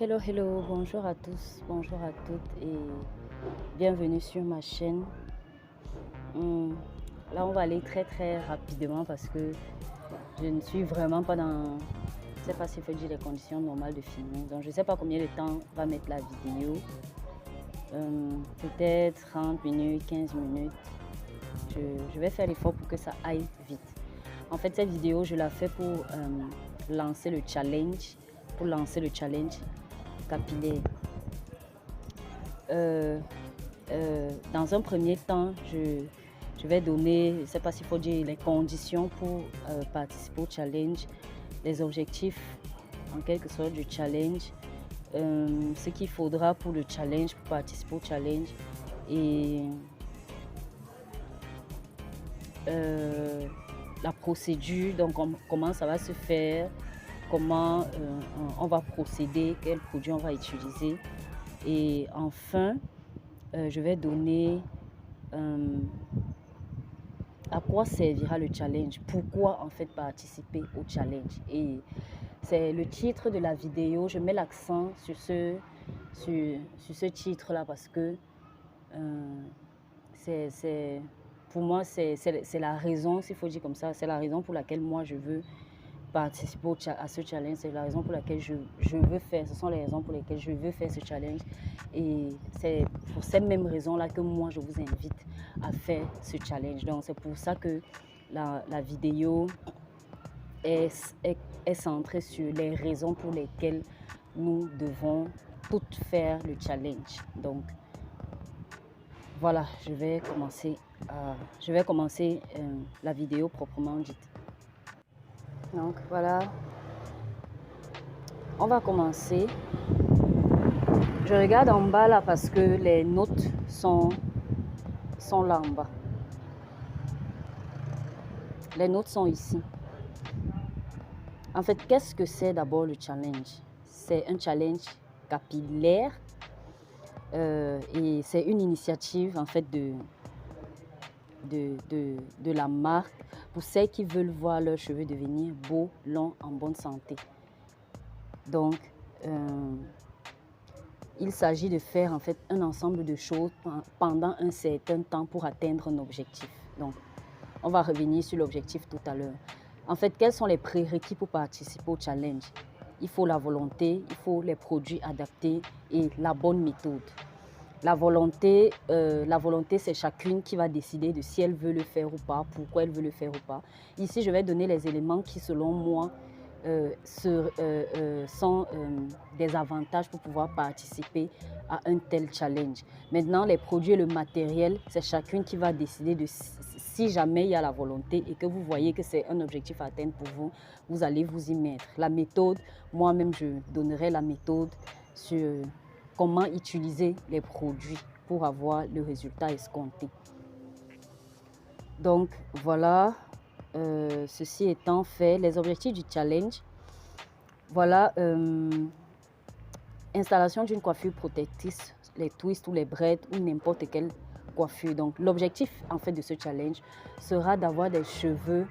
Hello, hello, bonjour à tous, bonjour à toutes et bienvenue sur ma chaîne. Hum, Là, on va aller très très rapidement parce que je ne suis vraiment pas dans, je ne sais pas s'il faut dire les conditions normales de filmer. Donc, je ne sais pas combien de temps va mettre la vidéo. Peut-être 30 minutes, 15 minutes. Je vais faire l'effort pour que ça aille vite. En fait, cette vidéo, je la fais pour lancer le challenge, capillaire. Dans un premier temps, je vais donner, je ne sais pas s'il faut dire les conditions pour participer au challenge, les objectifs en quelque sorte du challenge, ce qu'il faudra pour le challenge, pour participer au challenge et la procédure, donc comment ça va se faire, comment on va procéder, quel produit on va utiliser. Et enfin, je vais donner à quoi servira le challenge, pourquoi en fait participer au challenge. Et c'est le titre de la vidéo, je mets l'accent sur ce titre-là parce que pour moi, c'est la raison, s'il faut dire comme ça, c'est la raison pour laquelle moi je veux participer à ce challenge, c'est la raison pour laquelle je veux faire, ce sont les raisons pour lesquelles je veux faire ce challenge et c'est pour cette même raison-là que moi je vous invite à faire ce challenge. Donc c'est pour ça que la vidéo est centrée sur les raisons pour lesquelles nous devons toutes faire le challenge. Donc voilà, je vais commencer la vidéo proprement dite. Donc voilà, on va commencer. Je regarde en bas là parce que les notes sont là en bas. Les notes sont ici. En fait, qu'est-ce que c'est d'abord le challenge? C'est un challenge capillaire et c'est une initiative en fait de la marque pour celles qui veulent voir leurs cheveux devenir beaux, longs, en bonne santé. Donc, il s'agit de faire en fait un ensemble de choses pendant un certain temps pour atteindre un objectif. Donc, on va revenir sur l'objectif tout à l'heure. En fait, quels sont les prérequis pour participer au challenge? Il faut la volonté, il faut les produits adaptés et la bonne méthode. La volonté, c'est chacune qui va décider de si elle veut le faire ou pas, pourquoi elle veut le faire ou pas. Ici, je vais donner les éléments qui, selon moi, sont des avantages pour pouvoir participer à un tel challenge. Maintenant, les produits et le matériel, c'est chacune qui va décider de si jamais il y a la volonté et que vous voyez que c'est un objectif à atteindre pour vous, vous allez vous y mettre. La méthode, moi-même, je donnerai la méthode sur comment utiliser les produits pour avoir le résultat escompté. Donc, voilà. Ceci étant fait, les objectifs du challenge, voilà, installation d'une coiffure protectrice, les twists ou les braids ou n'importe quelle coiffure. Donc l'objectif en fait de ce challenge sera d'avoir des cheveux,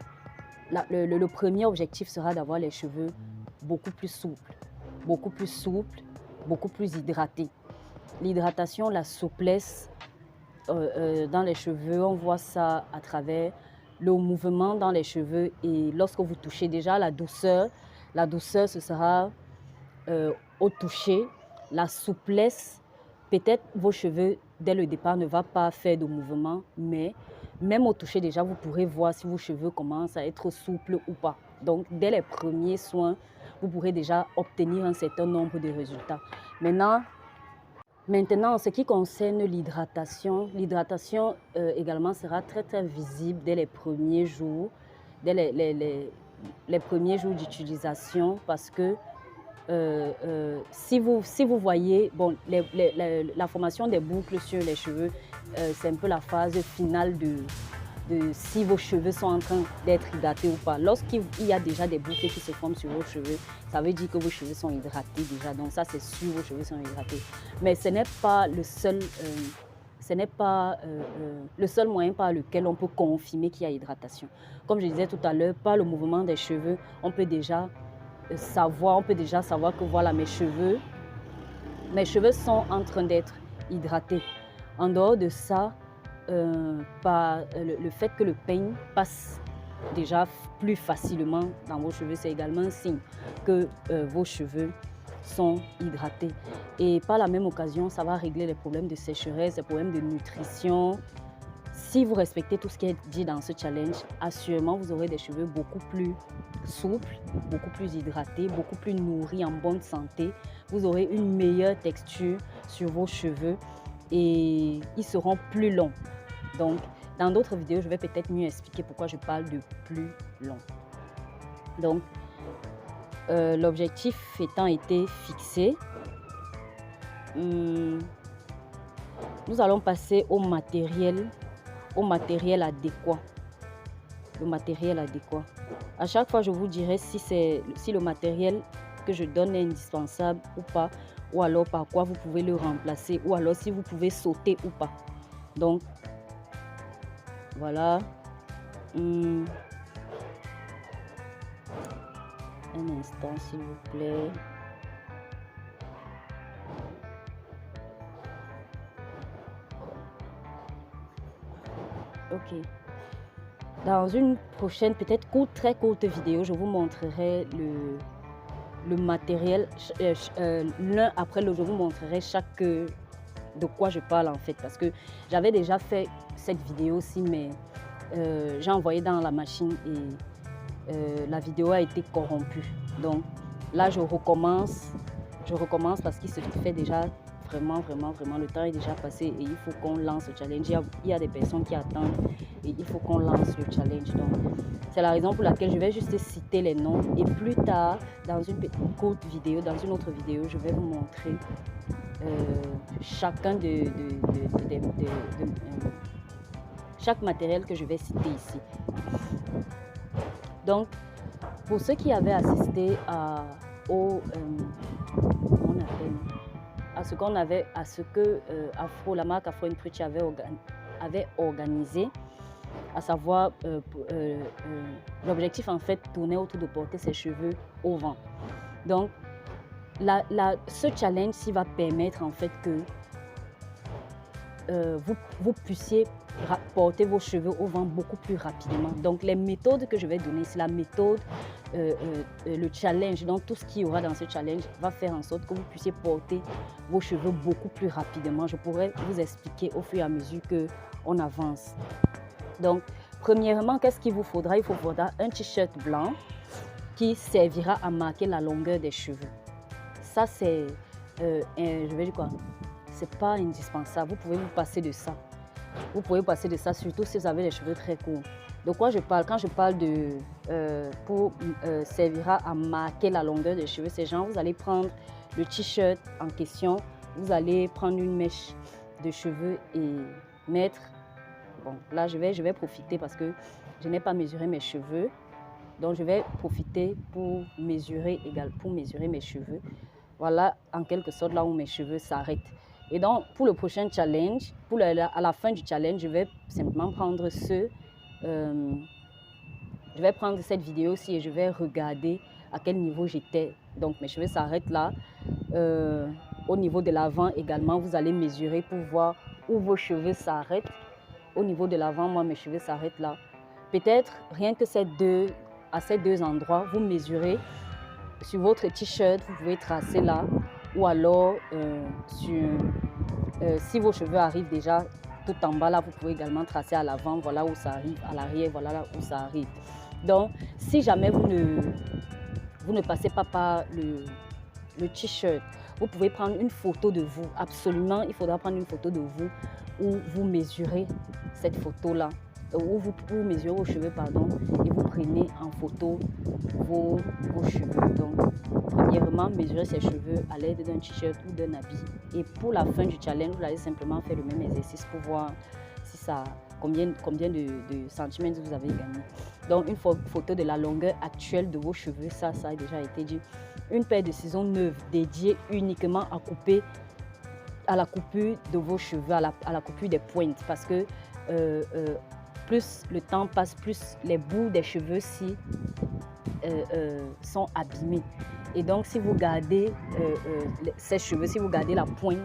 le premier objectif sera d'avoir les cheveux beaucoup plus souples, beaucoup plus hydratés. L'hydratation, la souplesse dans les cheveux, on voit ça à travers le mouvement dans les cheveux et lorsque vous touchez déjà la douceur ce sera au toucher, la souplesse, peut-être vos cheveux dès le départ ne va pas faire de mouvement, mais même au toucher déjà vous pourrez voir si vos cheveux commencent à être souples ou pas. Donc dès les premiers soins, vous pourrez déjà obtenir un certain nombre de résultats. Maintenant, en ce qui concerne l'hydratation, également sera très très visible dès les premiers jours, dès les premiers jours d'utilisation parce que si vous voyez, bon, la formation des boucles sur les cheveux, c'est un peu la phase finale de si vos cheveux sont en train d'être hydratés ou pas. Lorsqu'il y a déjà des boucles qui se forment sur vos cheveux, ça veut dire que vos cheveux sont hydratés déjà. Donc ça, c'est sûr, vos cheveux sont hydratés. Mais ce n'est pas le seul... le seul moyen par lequel on peut confirmer qu'il y a hydratation. Comme je disais tout à l'heure, par le mouvement des cheveux, on peut déjà savoir que voilà, mes cheveux mes cheveux sont en train d'être hydratés. En dehors de ça, le fait que le peigne passe déjà plus facilement dans vos cheveux, c'est également un signe que vos cheveux sont hydratés. Et par la même occasion, ça va régler les problèmes de sécheresse, les problèmes de nutrition. Si vous respectez tout ce qui est dit dans ce challenge, assurément, vous aurez des cheveux beaucoup plus souples, beaucoup plus hydratés, beaucoup plus nourris, en bonne santé. Vous aurez une meilleure texture sur vos cheveux et ils seront plus longs. Donc, dans d'autres vidéos, je vais peut-être mieux expliquer pourquoi je parle de plus long. Donc, l'objectif étant été fixé, nous allons passer au matériel adéquat. Le matériel adéquat. À chaque fois, je vous dirai si le matériel que je donne est indispensable ou pas, ou alors par quoi vous pouvez le remplacer, ou alors si vous pouvez sauter ou pas. Donc, voilà. Un instant, s'il vous plaît. Ok. Dans une prochaine, peut-être très courte vidéo, je vous montrerai le matériel. L'un après l'autre, je vous montrerai de quoi je parle en fait. Parce que j'avais déjà fait cette vidéo-ci, mais j'ai envoyé dans la machine et la vidéo a été corrompue. Donc là, je recommence parce qu'il se fait déjà vraiment, le temps est déjà passé et il faut qu'on lance le challenge. Il y a des personnes qui attendent et il faut qu'on lance le challenge. Donc, c'est la raison pour laquelle je vais juste citer les noms et plus tard, dans une courte vidéo, dans une autre vidéo, je vais vous montrer chaque matériel que je vais citer ici. Donc, pour ceux qui avaient assisté à ce que la marque Afro Preach avait organisé, à savoir l'objectif en fait tournait autour de porter ses cheveux au vent. Donc ce challenge-ci va permettre en fait que vous puissiez porter vos cheveux au vent beaucoup plus rapidement. Donc les méthodes que je vais donner, c'est la méthode, le challenge, donc tout ce qu'il y aura dans ce challenge va faire en sorte que vous puissiez porter vos cheveux beaucoup plus rapidement. Je pourrais vous expliquer au fur et à mesure qu'on avance. Donc premièrement, qu'est-ce qu'il vous faudra? Il vous faudra un t-shirt blanc qui servira à marquer la longueur des cheveux. Ça c'est, je vais dire quoi? C'est pas indispensable, vous pouvez vous passer de ça. Vous pouvez passer de ça, surtout si vous avez les cheveux très courts. De quoi je parle? Quand je parle de servira à marquer la longueur des cheveux, c'est genre vous allez prendre le t-shirt en question, vous allez prendre une mèche de cheveux et mettre. Bon, là je vais profiter parce que je n'ai pas mesuré mes cheveux, donc je vais profiter pour mesurer mes cheveux. Voilà en quelque sorte là où mes cheveux s'arrêtent. Et donc, pour le prochain challenge, à la fin du challenge, je vais simplement prendre je vais prendre cette vidéo-ci et je vais regarder à quel niveau j'étais. Donc, mes cheveux s'arrêtent là. Au niveau de l'avant également, vous allez mesurer pour voir où vos cheveux s'arrêtent. Au niveau de l'avant, moi, mes cheveux s'arrêtent là. Peut-être, rien que à ces deux endroits, vous mesurez sur votre t-shirt, vous pouvez tracer là. Ou alors, si vos cheveux arrivent déjà tout en bas, là, vous pouvez également tracer à l'avant, voilà où ça arrive, à l'arrière, voilà là où ça arrive. Donc, si jamais vous ne passez pas par le t-shirt, vous pouvez prendre une photo de vous. Absolument, il faudra prendre une photo de vous où vous mesurez cette photo-là, où vous mesurez vos cheveux, pardon, et vous prenez en photo vos cheveux. Donc, premièrement, mesurez ses cheveux à l'aide d'un t-shirt ou d'un habit. Et pour la fin du challenge, vous allez simplement faire le même exercice pour voir si combien de centimètres vous avez gagné. Donc, une photo de la longueur actuelle de vos cheveux, ça a déjà été dit. Une paire de ciseaux neuves dédiée uniquement à la coupure de vos cheveux, à la coupure des pointes, parce que plus le temps passe, plus les bouts des cheveux sont abîmés. Et donc, si vous gardez ces cheveux, si vous gardez la pointe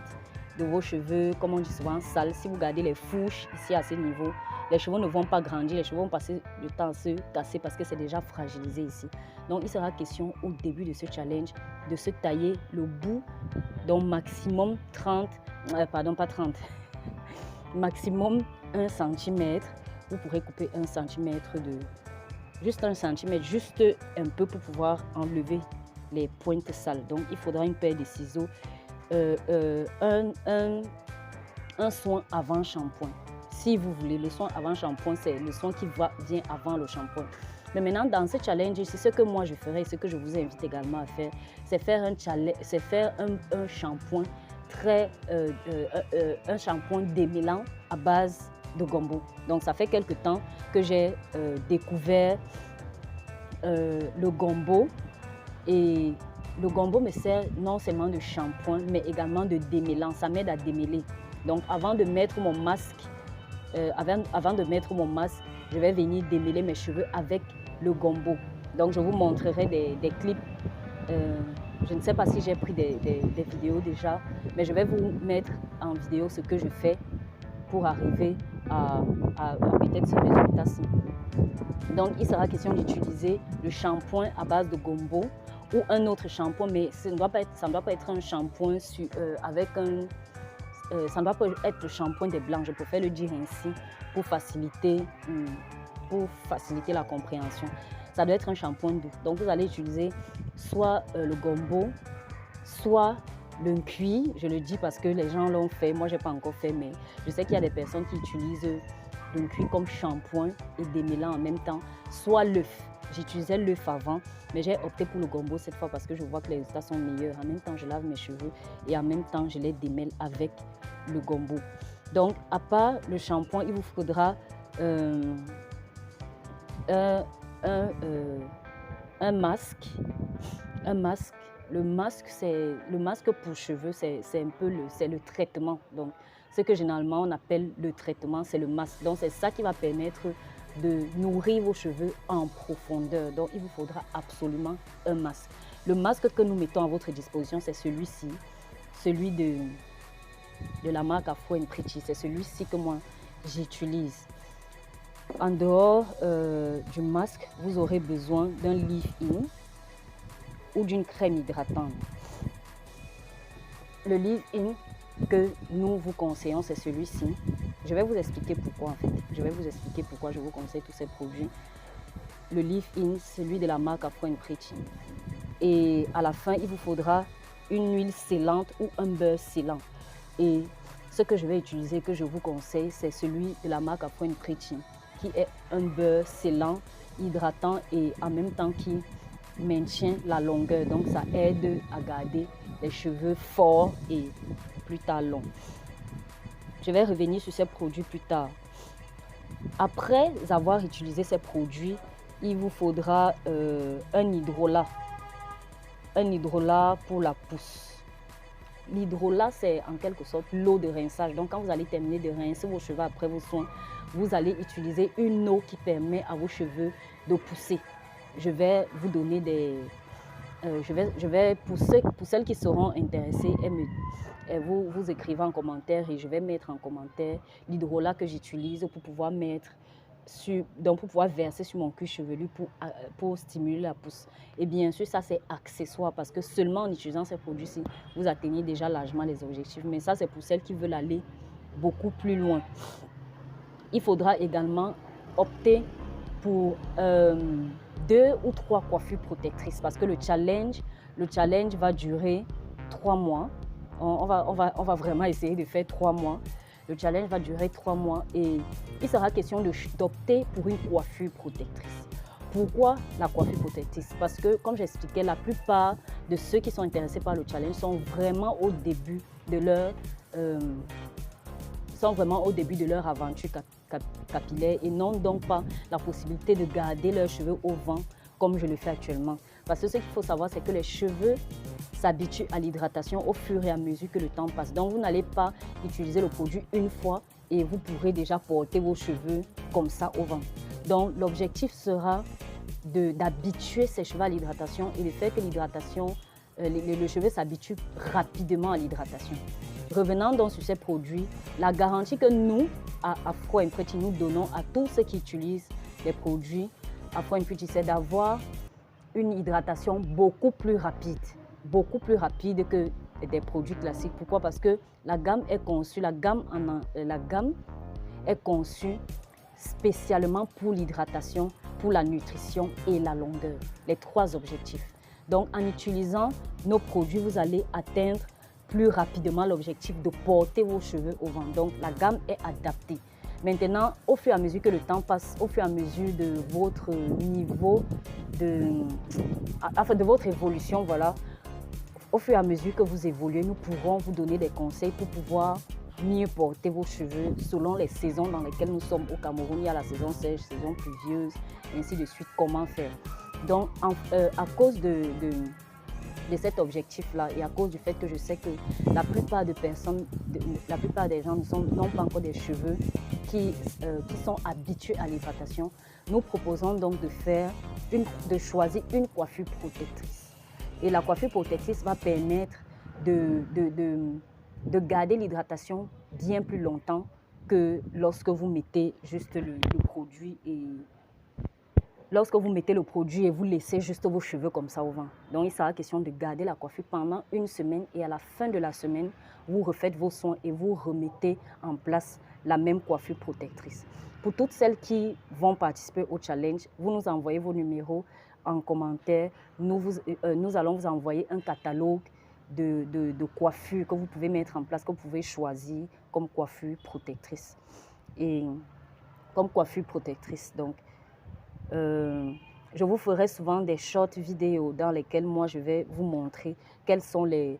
de vos cheveux, comme on dit souvent, sales, si vous gardez les fourches ici à ce niveau, les cheveux ne vont pas grandir, les cheveux vont passer le temps à se casser parce que c'est déjà fragilisé ici. Donc, il sera question au début de ce challenge de se tailler le bout, donc maximum 30, pardon, pas 30, maximum 1 cm. Vous pourrez couper 1 cm juste 1 cm, juste un peu pour pouvoir enlever les pointes sales. Donc, il faudra une paire de ciseaux, un soin avant shampoing. Si vous voulez, le soin avant shampoing, c'est le soin qui vient avant le shampoing. Mais maintenant, dans ce challenge ici, ce que moi je ferai, ce que je vous invite également à faire, c'est faire un shampoing un shampoing démêlant à base de gombo. Donc, ça fait quelque temps que j'ai découvert le gombo. Et le gombo me sert non seulement de shampoing, mais également de démêlant. Ça m'aide à démêler. Donc, avant de mettre mon masque, je vais venir démêler mes cheveux avec le gombo. Donc, je vous montrerai des clips. Je ne sais pas si j'ai pris des vidéos déjà, mais je vais vous mettre en vidéo ce que je fais pour arriver à peut-être ce résultat-ci. Donc, il sera question d'utiliser le shampoing à base de gombo ou un autre shampoing, mais ça ne doit pas être un shampoing avec un... ça ne doit pas être le shampoing des blancs, je préfère le dire ainsi pour faciliter la compréhension. Ça doit être un shampoing doux. Donc, vous allez utiliser soit le gombo, soit le cuir. Je le dis parce que les gens l'ont fait. Moi, je n'ai pas encore fait, mais je sais qu'il y a des personnes qui utilisent le cuir comme shampoing et démêlant en même temps. Soit l'œuf. J'utilisais l'œuf avant, mais j'ai opté pour le gombo cette fois parce que je vois que les résultats sont meilleurs. En même temps, je lave mes cheveux et en même temps, je les démêle avec le gombo. Donc, à part le shampoing, il vous faudra un masque. Le masque pour cheveux, c'est un peu le traitement. Donc, ce que généralement on appelle le traitement, c'est le masque. Donc, c'est ça qui va permettre de nourrir vos cheveux en profondeur. Donc, il vous faudra absolument un masque. Le masque que nous mettons à votre disposition, c'est celui-ci, celui de la marque Afro & Pretty. C'est celui-ci que moi, j'utilise. En dehors du masque, vous aurez besoin d'un leave-in ou d'une crème hydratante. Le leave-in que nous vous conseillons, c'est celui-ci. Je vais vous expliquer pourquoi en fait. Je vais vous expliquer pourquoi je vous conseille tous ces produits. Le leave-in, celui de la marque Afro & Pretty. Et à la fin, il vous faudra une huile scellante ou un beurre scellant. Et ce que je vais utiliser, que je vous conseille, c'est celui de la marque Afro & Pretty, qui est un beurre scellant, hydratant et en même temps qui maintient la longueur. Donc, ça aide à garder les cheveux forts et plus tard longs. Je vais revenir sur ces produits plus tard. Après avoir utilisé ces produits, il vous faudra un hydrolat. Un hydrolat pour la pousse. L'hydrolat, c'est en quelque sorte l'eau de rinçage. Donc, quand vous allez terminer de rincer vos cheveux après vos soins, vous allez utiliser une eau qui permet à vos cheveux de pousser. Je vais vous donner pour celles qui seront intéressées, vous écrivez en commentaire et je vais mettre en commentaire l'hydrolat que j'utilise pour pouvoir verser sur mon cuir chevelu pour stimuler la pousse. Et bien sûr, ça c'est accessoire parce que seulement en utilisant ces produits-ci, vous atteignez déjà largement les objectifs. Mais ça, c'est pour celles qui veulent aller beaucoup plus loin. Il faudra également opter pour 2 ou 3 coiffures protectrices parce que le challenge va durer 3 mois. On va vraiment essayer de faire 3 mois. Le challenge va durer 3 mois et il sera question d'opter pour une coiffure protectrice. Pourquoi la coiffure protectrice? Parce que, comme j'expliquais, la plupart de ceux qui sont intéressés par le challenge sont vraiment au début de leur aventure capillaire et n'ont donc pas la possibilité de garder leurs cheveux au vent comme je le fais actuellement. Parce que ce qu'il faut savoir, c'est que les cheveux s'habituent à l'hydratation au fur et à mesure que le temps passe. Donc, vous n'allez pas utiliser le produit une fois et vous pourrez déjà porter vos cheveux comme ça au vent. Donc, l'objectif sera d'habituer ses cheveux à l'hydratation et de faire que l'hydratation, le cheveu s'habitue rapidement à l'hydratation. Revenant donc sur ces produits, la garantie que nous, à Afro & Pretty, nous donnons à tous ceux qui utilisent les produits Afro & Pretty, c'est d'avoir une hydratation beaucoup plus rapide que des produits classiques. Pourquoi? Parce que la gamme est conçue, la gamme est conçue spécialement pour l'hydratation, pour la nutrition et la longueur. Les 3 objectifs. Donc, en utilisant nos produits, vous allez atteindre plus rapidement l'objectif de porter vos cheveux au vent. Donc, la gamme est adaptée. Maintenant, au fur et à mesure que le temps passe, au fur et à mesure de votre niveau, de votre évolution, voilà, au fur et à mesure que vous évoluez, nous pourrons vous donner des conseils pour pouvoir mieux porter vos cheveux selon les saisons dans lesquelles nous sommes au Cameroun. Il y a la saison sèche, saison pluvieuse, et ainsi de suite, comment faire. Donc, à cause de cet objectif-là et à cause du fait que je sais que la plupart des gens n'ont pas encore des cheveux qui sont habitués à l'hydratation, nous proposons donc de choisir une coiffure protectrice. Et la coiffure protectrice va permettre de garder l'hydratation bien plus longtemps que lorsque vous mettez juste le produit et vous laissez juste vos cheveux comme ça au vent. Donc, il sera question de garder la coiffure pendant une semaine et à la fin de la semaine, vous refaites vos soins et vous remettez en place la même coiffure protectrice. Pour toutes celles qui vont participer au challenge, vous nous envoyez vos numéros en commentaire. Nous allons vous envoyer un catalogue de coiffures que vous pouvez mettre en place, que vous pouvez choisir comme coiffure protectrice. Donc, je vous ferai souvent des short vidéos dans lesquelles moi je vais vous montrer quelles sont les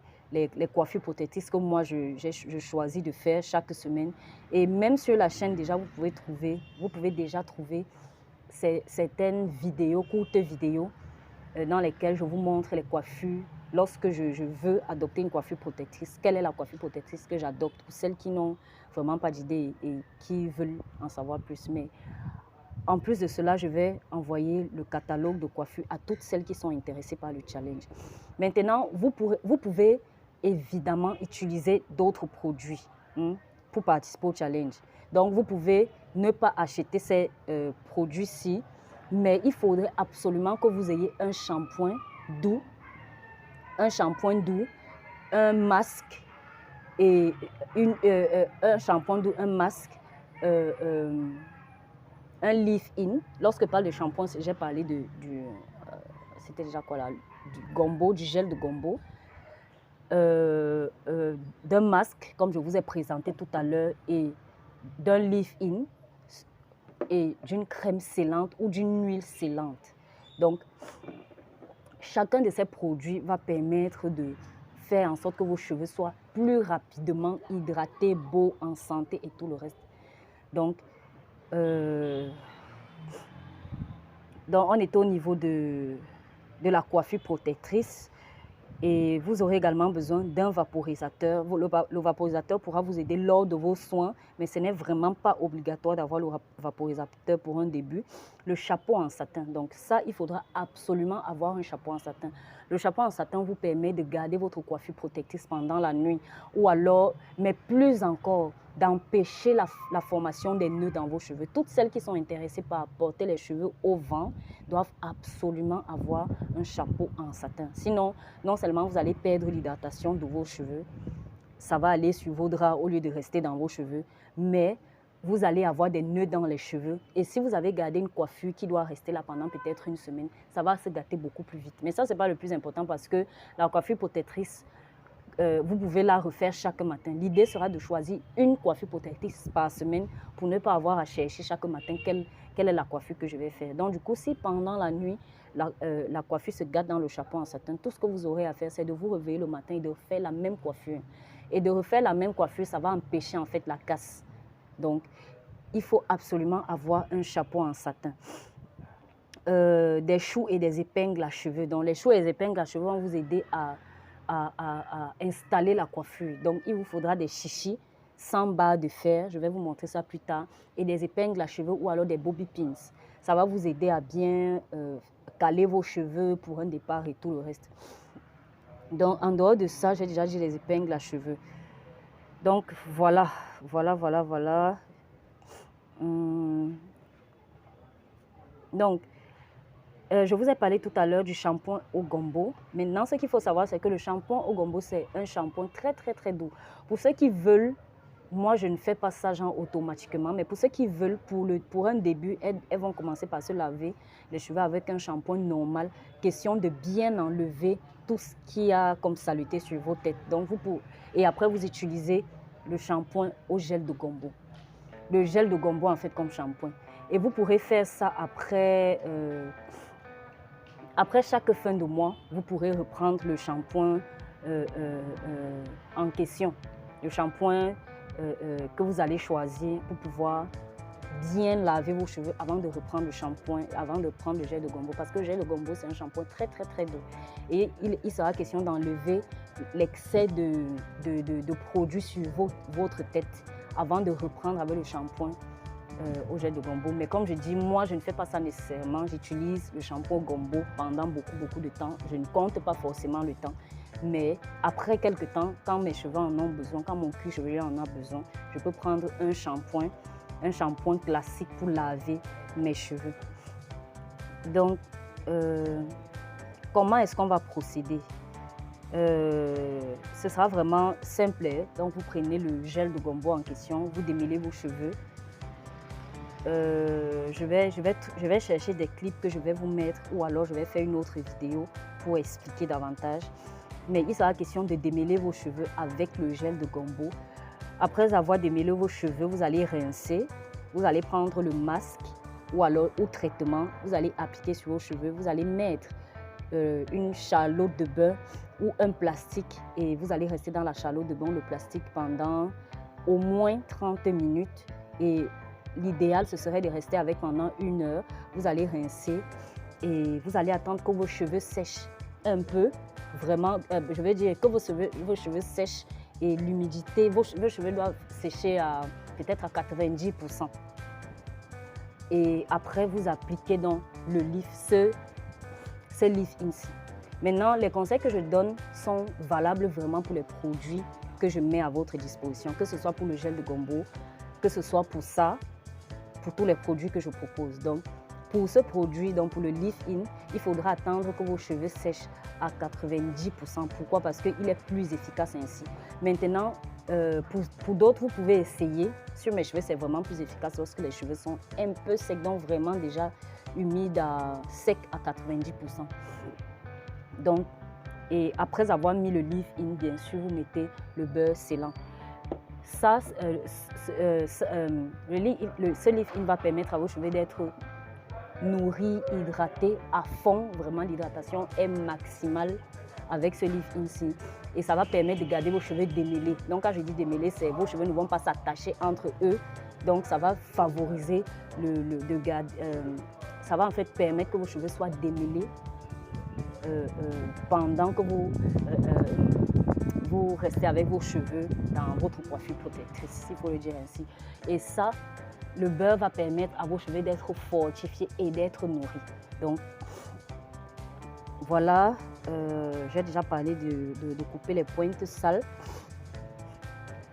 coiffures protectrices que moi je choisis de faire chaque semaine. Et même sur la chaîne déjà, vous pouvez déjà trouver certaines vidéos, courtes vidéos, dans lesquelles je vous montre les coiffures. Lorsque je veux adopter une coiffure protectrice, quelle est la coiffure protectrice que j'adopte pour celles qui n'ont vraiment pas d'idée et qui veulent en savoir plus. Mais en plus de cela, je vais envoyer le catalogue de coiffure à toutes celles qui sont intéressées par le challenge. Maintenant, vous pouvez évidemment utiliser d'autres produits pour participer au challenge. Donc, vous pouvez ne pas acheter ces produits-ci, mais il faudrait absolument que vous ayez un shampoing doux, un masque et un shampoing doux, un masque, un leave-in. Lorsque je parle de shampoing, j'ai parlé c'était déjà quoi là, du gombo, du gel de gombo, d'un masque, comme je vous ai présenté tout à l'heure, et d'un leave-in et d'une crème scellante ou d'une huile scellante. Donc, chacun de ces produits va permettre de faire en sorte que vos cheveux soient plus rapidement hydratés, beaux, en santé et tout le reste. Donc, on est au niveau de la coiffure protectrice et vous aurez également besoin d'un vaporisateur. Le vaporisateur pourra vous aider lors de vos soins, mais ce n'est vraiment pas obligatoire d'avoir le vaporisateur pour un début. Le chapeau en satin, donc ça, il faudra absolument avoir un chapeau en satin. Le chapeau en satin vous permet de garder votre coiffure protectrice pendant la nuit ou alors, mais plus encore, d'empêcher la formation des nœuds dans vos cheveux. Toutes celles qui sont intéressées par porter les cheveux au vent doivent absolument avoir un chapeau en satin. Sinon, non seulement vous allez perdre l'hydratation de vos cheveux, ça va aller sur vos draps au lieu de rester dans vos cheveux, mais vous allez avoir des nœuds dans les cheveux. Et si vous avez gardé une coiffure qui doit rester là pendant peut-être une semaine, ça va se gâter beaucoup plus vite. Mais ça, ce n'est pas le plus important parce que la coiffure protectrice, vous pouvez la refaire chaque matin. L'idée sera de choisir une coiffure protectrice par semaine pour ne pas avoir à chercher chaque matin quelle est la coiffure que je vais faire. Donc, du coup, si pendant la nuit, la coiffure se gâte dans le chapeau en satin, tout ce que vous aurez à faire, c'est de vous réveiller le matin et de refaire la même coiffure. Et de refaire la même coiffure, ça va empêcher en fait la casse. Donc, il faut absolument avoir un chapeau en satin. Des choux et des épingles à cheveux. Donc, les choux et les épingles à cheveux vont vous aider à installer la coiffure. Donc, il vous faudra des chichis. sans barre de fer, je vais vous montrer ça plus tard, et des épingles à cheveux ou alors des bobby pins. Ça va vous aider à bien caler vos cheveux pour un départ et tout le reste. Donc, en dehors de ça, j'ai déjà dit les épingles à cheveux. Donc, voilà. Donc, je vous ai parlé tout à l'heure du shampoing au gombo. Maintenant, ce qu'il faut savoir, c'est que le shampoing au gombo, c'est un shampoing très, très, très doux. Pour ceux qui veulent, moi, je ne fais pas ça genre automatiquement, mais pour ceux qui veulent, pour un début, elles vont commencer par se laver les cheveux avec un shampoing normal. Question de bien enlever tout ce qu'il y a comme saleté sur vos têtes. Donc, et après, vous utilisez le shampoing au gel de gombo. Le gel de gombo, en fait, comme shampoing. Et vous pourrez faire ça après... Après chaque fin de mois, vous pourrez reprendre le shampoing en question. Le shampoing que vous allez choisir pour pouvoir bien laver vos cheveux avant de reprendre le shampoing, avant de prendre le gel de gombo. Parce que le gel de gombo, c'est un shampoing très, très, très doux. Et il sera question d'enlever l'excès de produits sur votre tête avant de reprendre avec le shampoing au gel de gombo. Mais comme je dis, moi, je ne fais pas ça nécessairement. J'utilise le shampoing gombo pendant beaucoup de temps. Je ne compte pas forcément le temps. Mais après quelques temps, quand mes cheveux en ont besoin, quand mon cuir chevelu en a besoin, je peux prendre un shampoing classique pour laver mes cheveux. Donc, comment est-ce qu'on va procéder? Ce sera vraiment simple. Donc, vous prenez le gel de gombo en question, vous démêlez vos cheveux. Je vais chercher des clips que je vais vous mettre ou alors je vais faire une autre vidéo pour expliquer davantage. Mais il sera question de démêler vos cheveux avec le gel de gombo. Après avoir démêlé vos cheveux, vous allez rincer. Vous allez prendre le masque ou alors au traitement. Vous allez appliquer sur vos cheveux. Vous allez mettre une chalote de bain ou un plastique et vous allez rester dans la chalote de bain ou le plastique pendant au moins 30 minutes. Et l'idéal, ce serait de rester avec pendant 1 heure. Vous allez rincer et vous allez attendre que vos cheveux sèchent un peu. Vraiment, je veux dire que vos cheveux sèchent et l'humidité, vos cheveux doivent sécher peut-être à 90%. Et après, vous appliquez donc le leaf, ce leaf-in-ci. Maintenant, les conseils que je donne sont valables vraiment pour les produits que je mets à votre disposition, que ce soit pour le gel de gombo, que ce soit pour ça, pour tous les produits que je propose. Donc, pour ce produit, donc pour le leave-in, il faudra attendre que vos cheveux sèchent à 90%. Pourquoi? Parce qu'il est plus efficace ainsi. Maintenant, pour d'autres, vous pouvez essayer. Sur mes cheveux, c'est vraiment plus efficace lorsque les cheveux sont un peu secs, donc vraiment déjà humides, secs à 90%. Donc, et après avoir mis le leave-in, bien sûr, vous mettez le beurre scellant. Ça, ce leave-in va permettre à vos cheveux d'être nourris, hydratés à fond. Vraiment, l'hydratation est maximale avec ce leave-in-ci. Et ça va permettre de garder vos cheveux démêlés. Donc, quand je dis démêlés, c'est vos cheveux ne vont pas s'attacher entre eux. Donc, ça va favoriser ça va en fait permettre que vos cheveux soient démêlés pendant que vous restez avec vos cheveux dans votre coiffure protectrice, il faut le dire ainsi. Et ça, le beurre va permettre à vos cheveux d'être fortifiés et d'être nourris. Donc, voilà, j'ai déjà parlé de couper les pointes sales.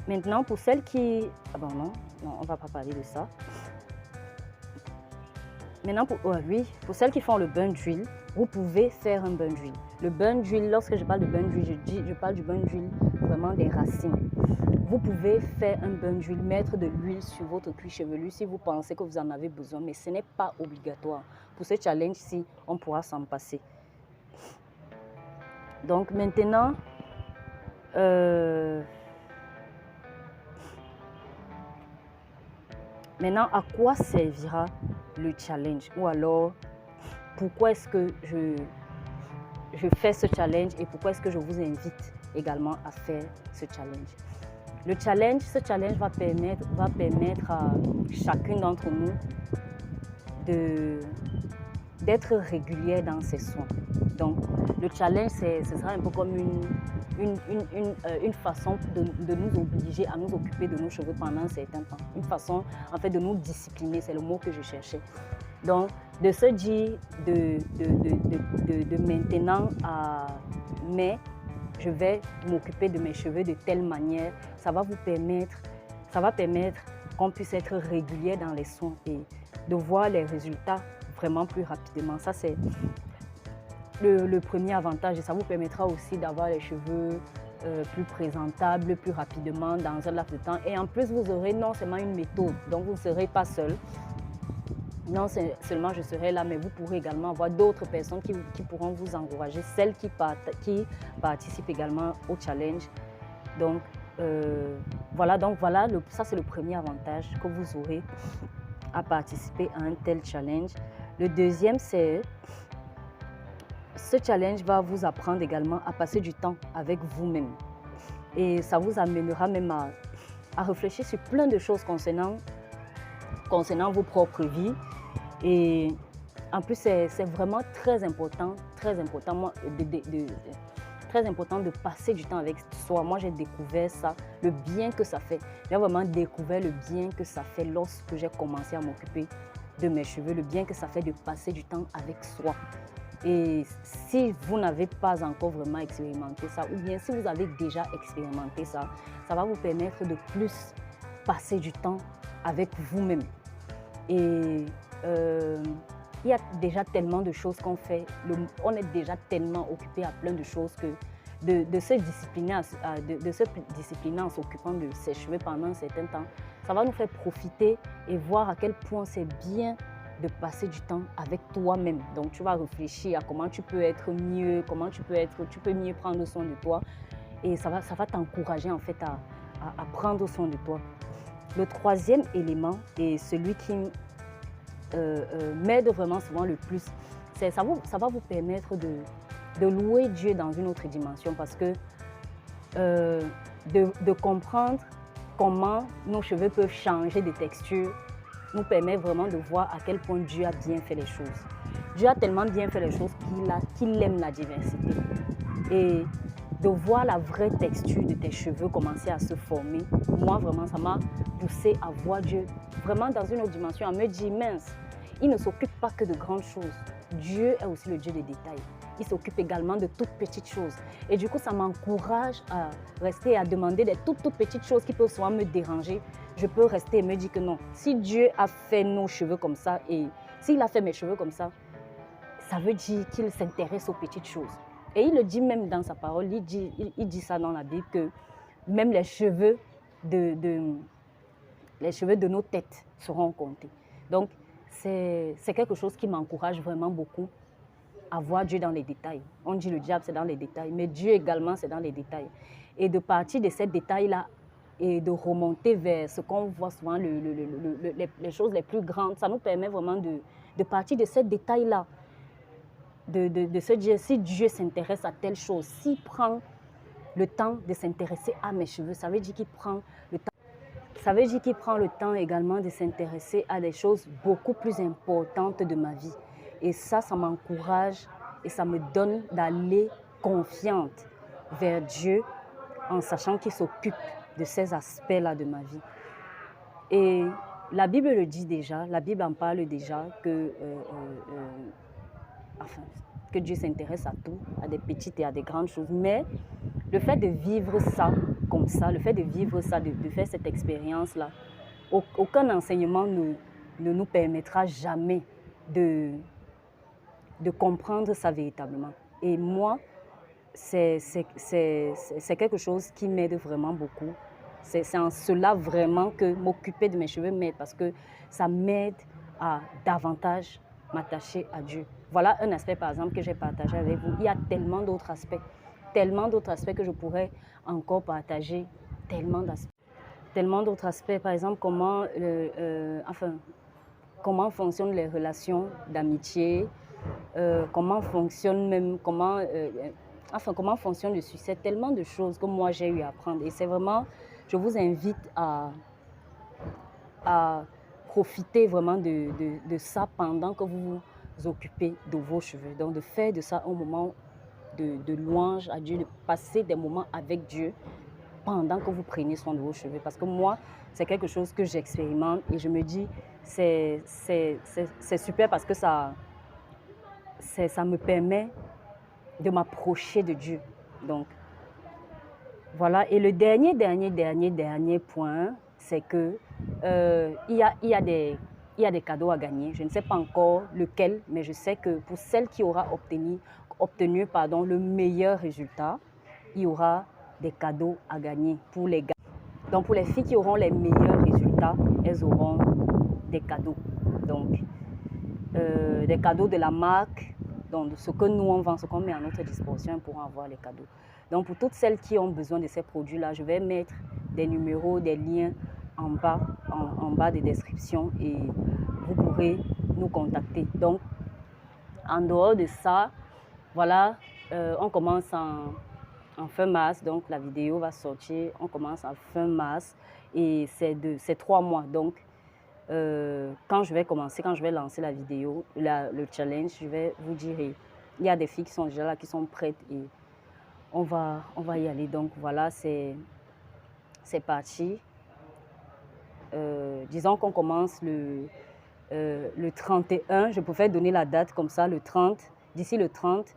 Maintenant, pour celles qui... Ah bon, non, on ne va pas parler de ça. Maintenant, pour celles qui font le bain d'huile, vous pouvez faire un bain d'huile. Le bain d'huile, lorsque je parle de bain d'huile, je parle du bain d'huile vraiment des racines. Vous pouvez faire un bain d'huile, mettre de l'huile sur votre cuir chevelu si vous pensez que vous en avez besoin, mais ce n'est pas obligatoire. Pour ce challenge-ci, on pourra s'en passer. Donc maintenant, à quoi servira le challenge? Ou alors, pourquoi est-ce que je fais ce challenge et pourquoi est-ce que je vous invite également à faire ce challenge? Ce challenge va permettre à chacune d'entre nous d'être régulière dans ses soins. Donc, le challenge, ce sera un peu comme une façon de nous obliger à nous occuper de nos cheveux pendant un certain temps. Une façon, en fait, de nous discipliner, c'est le mot que je cherchais. Donc, de se dire de maintenant à mai, je vais m'occuper de mes cheveux de telle manière, ça va permettre qu'on puisse être régulier dans les soins et de voir les résultats vraiment plus rapidement. Ça, c'est le premier avantage et ça vous permettra aussi d'avoir les cheveux plus présentables, plus rapidement dans un laps de temps. Et en plus, vous aurez non seulement une méthode, donc vous ne serez pas seul. Non seulement je serai là, mais vous pourrez également avoir d'autres personnes qui pourront vous encourager, celles qui participent également au challenge. Donc, voilà, ça c'est le premier avantage que vous aurez à participer à un tel challenge. Le deuxième, c'est ce challenge va vous apprendre également à passer du temps avec vous-même. Et ça vous amènera même à réfléchir sur plein de choses concernant vos propres vies. Et en plus, c'est vraiment très important de passer du temps avec soi. Moi, j'ai découvert ça, le bien que ça fait. J'ai vraiment découvert le bien que ça fait lorsque j'ai commencé à m'occuper de mes cheveux, le bien que ça fait de passer du temps avec soi. Et si vous n'avez pas encore vraiment expérimenté ça, ou bien si vous avez déjà expérimenté ça, ça va vous permettre de plus passer du temps avec vous-même. Et il y a déjà tellement de choses qu'on fait, on est déjà tellement occupé à plein de choses que de se discipliner en s'occupant de ses cheveux pendant un certain temps, ça va nous faire profiter et voir à quel point c'est bien de passer du temps avec toi-même. Donc tu vas réfléchir à comment tu peux être mieux, tu peux mieux prendre soin de toi et ça va t'encourager en fait à prendre soin de toi. Le troisième élément et celui qui m'aide vraiment souvent le plus, ça va vous permettre de louer Dieu dans une autre dimension parce que de comprendre comment nos cheveux peuvent changer de texture nous permet vraiment de voir à quel point Dieu a bien fait les choses. Dieu a tellement bien fait les choses qu'il aime la diversité. Et de voir la vraie texture de tes cheveux commencer à se former, moi vraiment ça m'a poussé à voir Dieu vraiment dans une autre dimension, à me dire mince, il ne s'occupe pas que de grandes choses. Dieu est aussi le Dieu des détails. Il s'occupe également de toutes petites choses. Et du coup, ça m'encourage à rester à demander des toutes petites choses qui peuvent souvent me déranger. Je peux rester et me dire que non, si Dieu a fait nos cheveux comme ça et s'il a fait mes cheveux comme ça veut dire qu'il s'intéresse aux petites choses. Et il le dit même dans sa parole, il dit ça dans la Bible, que même les cheveux de nos têtes seront comptés. Donc, c'est quelque chose qui m'encourage vraiment beaucoup à voir Dieu dans les détails. On dit le diable, c'est dans les détails, mais Dieu également, c'est dans les détails. Et de partir de ces détails-là et de remonter vers ce qu'on voit souvent, les choses les plus grandes, ça nous permet vraiment de partir de ces détails-là, de se dire, si Dieu s'intéresse à telle chose, s'il prend le temps de s'intéresser à mes cheveux, ça veut dire qu'il prend le temps. Ça veut dire qu'il prend le temps également de s'intéresser à des choses beaucoup plus importantes de ma vie. Et ça m'encourage et ça me donne d'aller confiante vers Dieu en sachant qu'il s'occupe de ces aspects-là de ma vie. Et la Bible le dit déjà, la Bible en parle déjà que Dieu s'intéresse à tout, à des petites et à des grandes choses. Mais le fait de vivre ça comme ça, le fait de vivre ça, de faire cette expérience-là, aucun enseignement ne nous permettra jamais de comprendre ça véritablement. Et moi, c'est quelque chose qui m'aide vraiment beaucoup. C'est en cela vraiment que m'occuper de mes cheveux m'aide parce que ça m'aide à davantage m'attacher à Dieu. Voilà un aspect, par exemple, que j'ai partagé avec vous. Il y a tellement d'autres aspects que je pourrais encore partager, tellement d'autres aspects. Par exemple, comment fonctionnent les relations d'amitié, comment fonctionne le succès, tellement de choses que moi j'ai eu à apprendre. Et c'est vraiment, je vous invite à profiter vraiment de ça pendant que vous vous occupez de vos cheveux. Donc de faire de ça un moment de louange à Dieu, de passer des moments avec Dieu pendant que vous prenez soin de vos cheveux. Parce que moi, c'est quelque chose que j'expérimente et je me dis, c'est super parce que ça me permet de m'approcher de Dieu. Donc, voilà. Et le dernier point, c'est que il y a des cadeaux à gagner. Je ne sais pas encore lequel, mais je sais que pour celle qui aura obtenu le meilleur résultat, il y aura des cadeaux à gagner pour les gars. Donc, pour les filles qui auront les meilleurs résultats, elles auront des cadeaux. Donc, des cadeaux de la marque, donc ce que nous on vend, ce qu'on met à notre disposition pour avoir les cadeaux. Donc, pour toutes celles qui ont besoin de ces produits-là, je vais mettre des numéros, des liens en bas des descriptions et vous pourrez nous contacter. Donc, en dehors de ça, voilà, on commence en fin mars, donc la vidéo va sortir, on commence en fin mars et c'est 3 mois. Donc, quand je vais lancer la vidéo, le challenge, je vais vous dire, il y a des filles qui sont déjà là, qui sont prêtes et on va y aller. Donc voilà, c'est parti. Disons qu'on commence le 31, je préfère donner la date comme ça, le 30. D'ici le 30,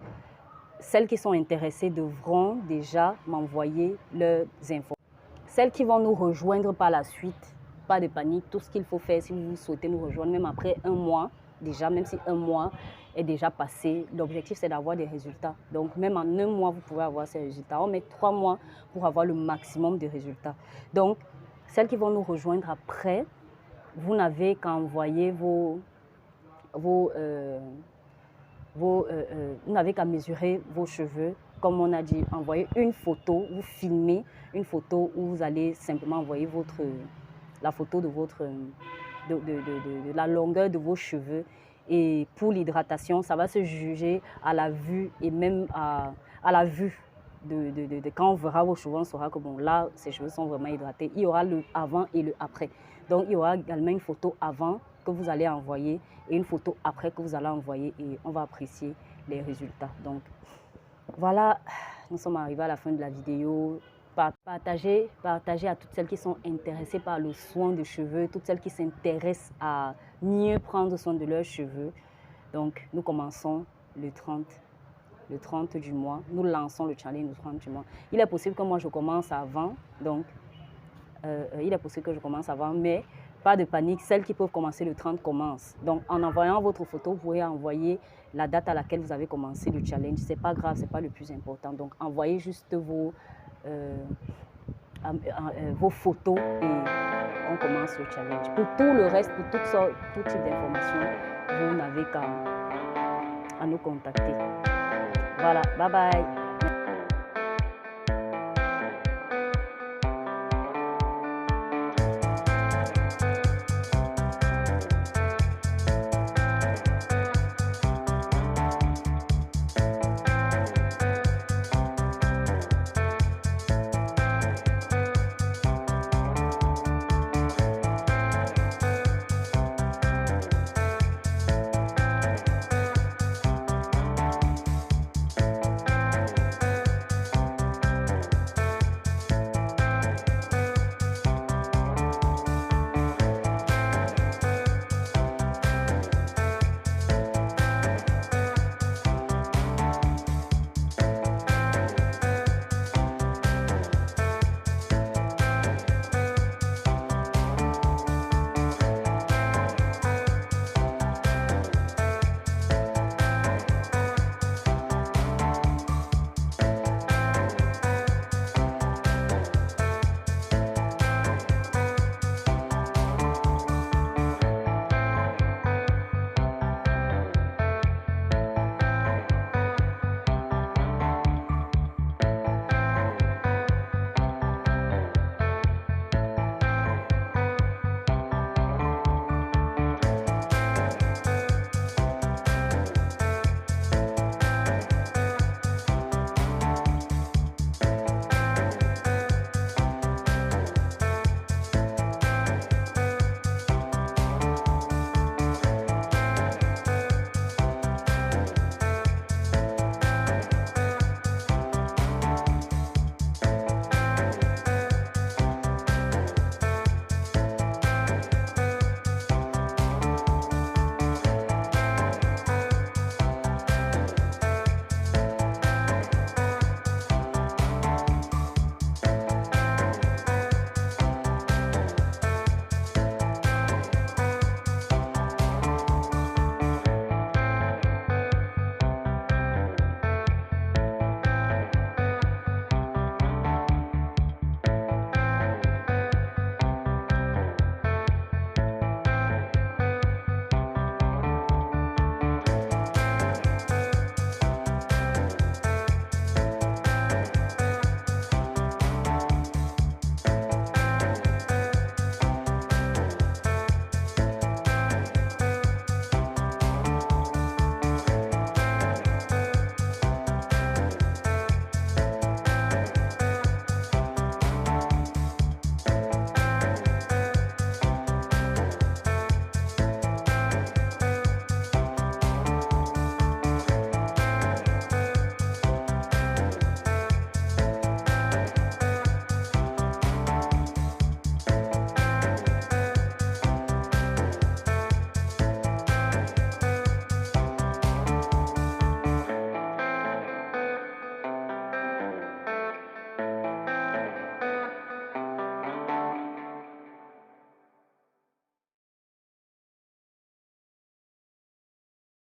celles qui sont intéressées devront déjà m'envoyer leurs infos. Celles qui vont nous rejoindre par la suite, pas de panique, tout ce qu'il faut faire si vous souhaitez nous rejoindre, même après 1 mois, déjà, même si 1 mois est déjà passé, l'objectif c'est d'avoir des résultats. Donc même en 1 mois, vous pouvez avoir ces résultats. On met 3 mois pour avoir le maximum de résultats. Donc, celles qui vont nous rejoindre après, vous n'avez qu'à envoyer vous n'avez qu'à mesurer vos cheveux. Comme on a dit, envoyez une photo, vous filmez une photo où vous allez simplement envoyer la photo de la longueur de vos cheveux. Et pour l'hydratation, ça va se juger à la vue et même à la vue. Quand on verra vos cheveux, on saura que bon, là, ces cheveux sont vraiment hydratés. Il y aura le avant et le après. Donc, il y aura également une photo avant que vous allez envoyer et une photo après que vous allez envoyer et on va apprécier les résultats. Donc, voilà, nous sommes arrivés à la fin de la vidéo. Partagez à toutes celles qui sont intéressées par le soin de cheveux, toutes celles qui s'intéressent à mieux prendre soin de leurs cheveux. Donc, nous commençons le 30 du mois. Nous lançons le challenge le 30 du mois. Il est possible que moi, je commence avant. Donc, il est possible que je commence avant, mais pas de panique. Celles qui peuvent commencer le 30 commencent. Donc, en envoyant votre photo, vous pouvez envoyer la date à laquelle vous avez commencé le challenge. Ce n'est pas grave, ce n'est pas le plus important. Donc, envoyez juste vos photos et on commence le challenge. Pour tout le reste, pour tout type d'informations, vous n'avez qu'à nous contacter. Voilà, bye bye.